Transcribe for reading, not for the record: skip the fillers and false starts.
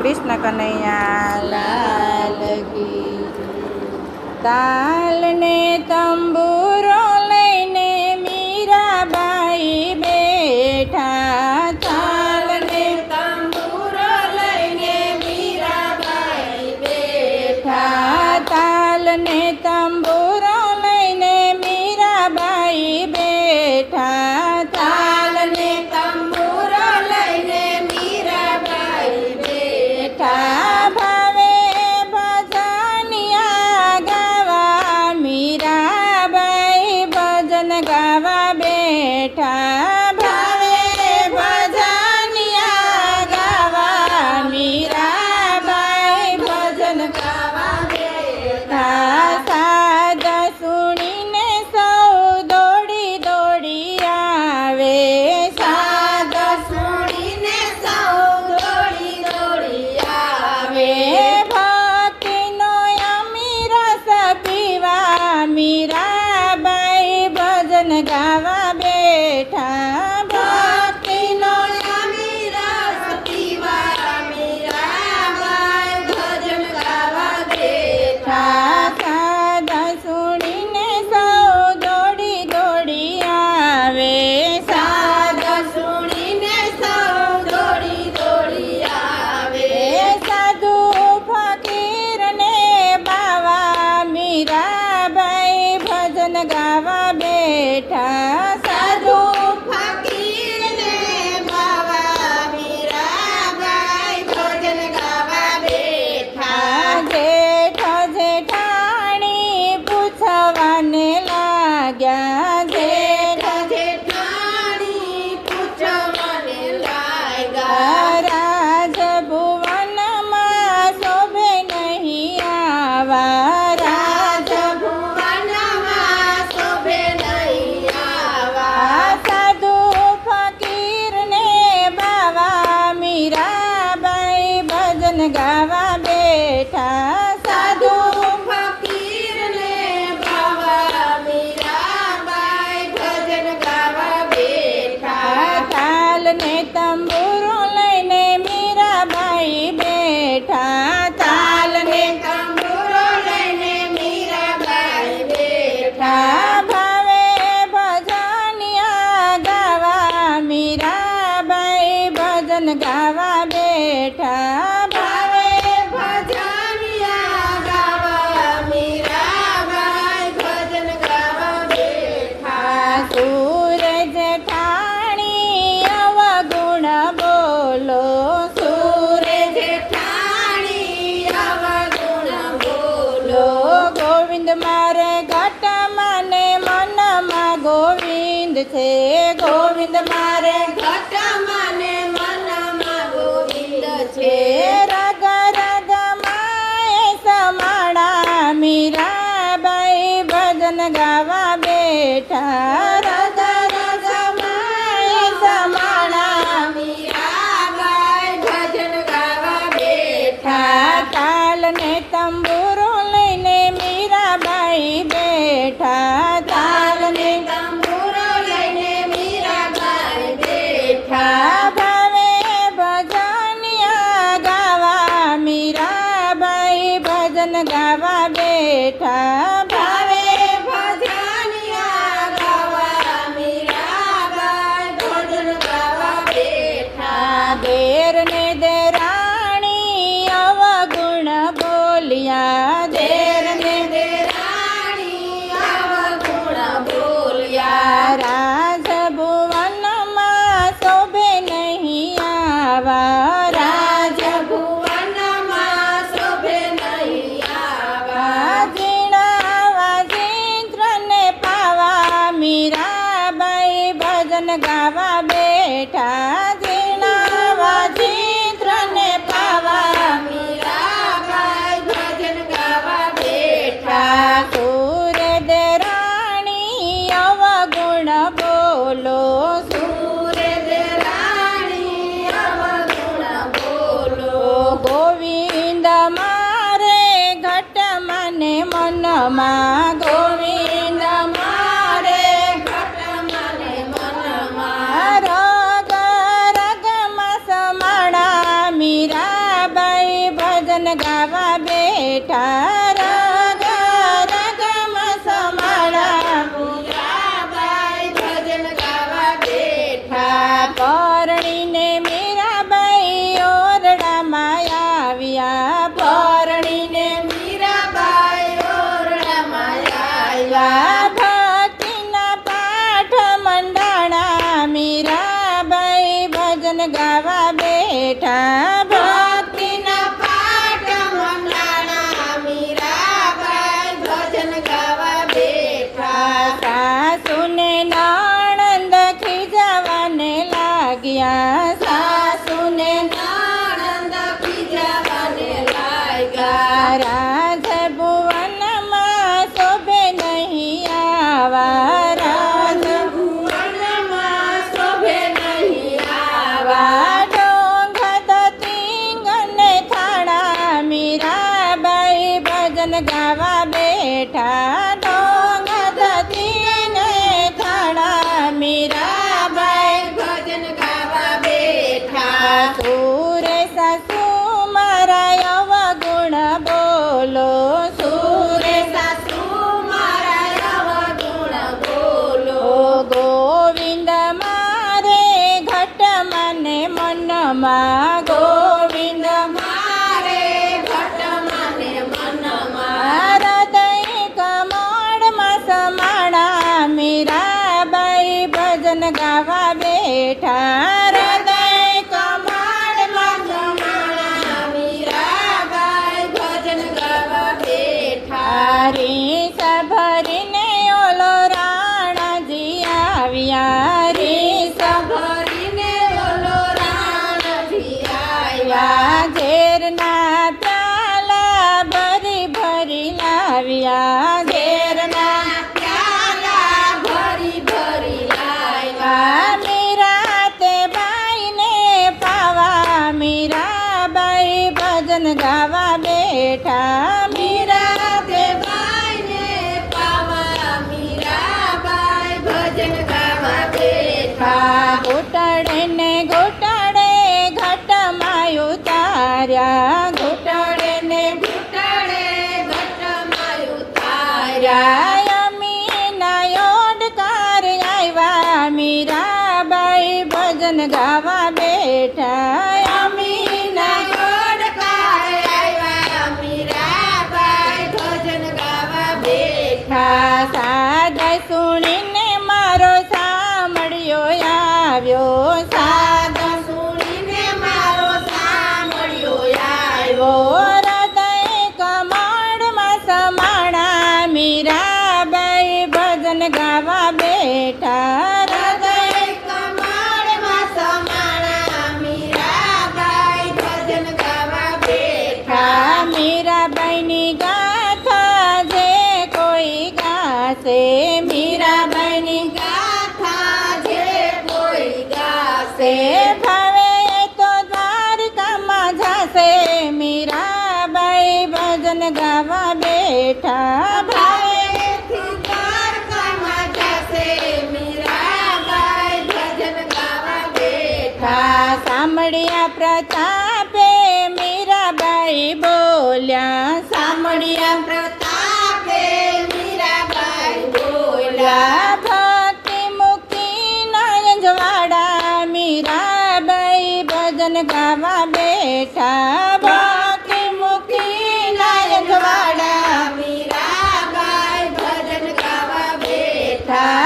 કૃષ્ણ કનૈયા લાલ કી તાલ ને તંબુરો લઈને મીરાબાઈ બેઠા તાલ ને તંબુરો લઈને મીરાબાઈ બેઠા તાલ ને તંબુરો લઈને મીરાબાઈ બેઠા તાલ ને તંબુરો લઈને મીરાબાઈ બેઠા ભાવે ભજનિયા ગાવા મીરાબાઈ ભજન ગાવા બેઠા ભાવે ભજનિયા ગાવા મીરાબાઈ ભજન ગાવા બેઠા સાદ સુણીને સૌ દોડી દોડી આવે સાદ સુણીને સૌ દોડી દોડી આવે ભક્તિનો અમીર રસ પીવા મીરાબાઈ ભજન ગાવા બેઠા ભક્તિનો અમીર રસ પીવા મીરાબાઈ ભજન ગાવા બેઠા સાદા સુણીને સૌ દોડી દોડી આવે સાદા સુણીને સૌ દોડી દોડી આવે સાધુ ફકીરને બાવા મીરાબાઈ ભજન ગાવા બેઠા સાધુ ફકીરને બાવા મીરાબાઈ ભજન ગાવા બેઠા જેઠ જેઠાણી પૂછવાને લાગ્યા જેઠ જેઠાણી પૂછવાને લાગ્યા રાજભુવનમાં શોભે નહીં આવા રાજભુવનમાં શોભે નહીં આવા સાધુ ફકીરને બાવા મીરાબાઈ ભજન ગાવા બેઠા સાધુ ફકીરને બાવા મીરાબાઈ ભજન ગાવા બેઠા તાલ ને તંબુરો લઈને મીરાબાઈ બેઠા તાલ ને તંબુરો લઈને મીરાબાઈ બેઠા ભાવે ભજનિયા ગાવા મીરાબાઈ ભજન ગાવા બેઠા ભાવે ભજનિયા ગાવા મીરાબાઈ ભજન ગાવા બેઠા સૂરજ ઠાણી અવગુણ બોલો સૂરજ ઠાણી અવગુણ બોલો ગોવિંદ મારે ઘટમાં ને મનમાં ગોવિંદ છે ગોવિંદ મારે ઘટમાં ને મનમાં ગોવિંદ છે રગ રગમાં એ સમાણા મીરાબાઈ ભજન ગાવા બેઠા રગ રગમાં એ સમાણા મીરાબાઈ ભજન ગાવા બેઠા તાલ ને તંબુરો લઈને મીરાબાઈ બેઠા તાલ ને તંબુરો લઈને મીરાબાઈ બેઠા ભાવે ભજનિયા ગાવા મીરાબાઈ ભજન ગાવા બેઠા ભાવે ભજનિયા ગાવા મીરાબાઈ ભજન ગાવા બેઠા દેર ને દેરાણી અવગુણ બોલ્યા દેર ને દેરાણી અવગુણ બોલ્યા રાજભુવનમાં શોભે નહીં આવા રાજભુવનમાં શોભે નહીં આવા જીણાવા ચિત્રને પાવા મીરાબાઈ ભજન ગાવા બેઠા જીણાવા ચિત્રને પાવા મીરાબાઈ ભજન ગાવા બેઠા સૂરજ રાણી અવગુણ બોલો સૂરજ રાણી અવગુણ બોલો ગોવિંદ મારે ઘટમાં ને મનમાં ગોવિંદ મારે ઘટમાં ને મનમાં રગ રગમાં સમાણા મીરાબાઈ ગાવા બેઠા રાગ રાગમાં સમાળા મીરાબાઈ ભજન ગાવા બેઠા પરણીને મીરાબાઈ ઓરડામાં આવ્યા પરણીને મીરાબાઈ ઓરડામાં આવ્યા ભક્તિના પાઠ મંડાણા મીરાબાઈ ભજન ગાવા બેઠા ભક્તિના પાઠ મંડાણા મીરાબાઈ ભજન ગાવા બેઠા સાસુને નણંદ ખીજાવાને લાગ્યા સાસુને નણંદ ખીજાવાને લાગ્યા રાજ ભુવનમાં શોભે નહીં આવા રાજ ભુવનમાં શોભે નહીં આવા ડોંગત તીંગને થાળા મીરાબાઈ ભજન ગાવા બેઠા ડોંગત તીંગને થાળા મીરાબાઈ ભજન ગાવા બેઠા સુરે સાસુ મારા અવગુણ બોલો સુરે સાસુ મારા અવગુણ બોલો ગોવિંદ મારે ઘટમાં ને મનમાં ગોવિંદ મારે ઘટમાં ને મનમાં હૃદય કમળમાં સમાણા મીરાબાઈ ભજન ગાવા બેઠા હૃદય કમળમાં સમાણા મીરાબાઈ ભજન ગાવા બેઠા રીસ ભરીને ઓલો રાણાજી આવ્યા રીસ ભરીને ઓલો રાણાજી આવ્યા ઝેરના પ્યાલા ભરી ભરી લાવ્યા ઝેરના પ્યાલા ભરી ભરી લાવ્યા મીરા તે બાઈને પાવા મીરાબાઈ ભજન ગાવા બેઠા મીરા તે બાઈને પાવા મીરાબાઈ ભજન ગાવા બેઠા ઘૂંટડે ને ઘૂંટડે ઘટમાં ઉતાર્યા ઘૂંટડે ને ઘૂંટડે ઘટમાં ઉતાર્યા અમીના ઓડકાર આવ્યા મીરાબાઈ ભજન ગાવા બેઠા અમીના ઓડકાર આવ્યા મીરાબાઈ ભજન ગાવા બેઠા સાદા સુણીને મારો સાંભળ્યો આવ્યો સાદા સુણીને મારો સાંભળ્યો આવ્યો હૃદય કમળમાં સમાણા મીરાબાઈ ભજન ગાવા બેઠા હૃદય કમળમાં સમાણા મીરાબાઈ ભજન ગાવા બેઠા મીરાબાઈની ગાથા જે કોઈ ગાશે મીરાબાઈની ગાથા જે કોઈ ગાશે ભાવે તો દ્વારકામાં જાશે મીરાબાઈ ભજન ગાવા બેઠા ભાવે દ્વારકામાં જાશે મીરાબાઈ ભજન ગાવા બેઠા સાંભળ્યા પ્રતાપે મીરાબાઈ બોલ્યા સાંભળ્યા પ્રતાપે મીરાબાઈ બોલ્યા ભક્તિ મુક્તિ નયંજવાડા મીરાબાઈ ભજન ગાવા બેઠા ભક્તિ મુક્તિ નયંજવાડા મીરાબાઈ ભજન ગાવા બેઠા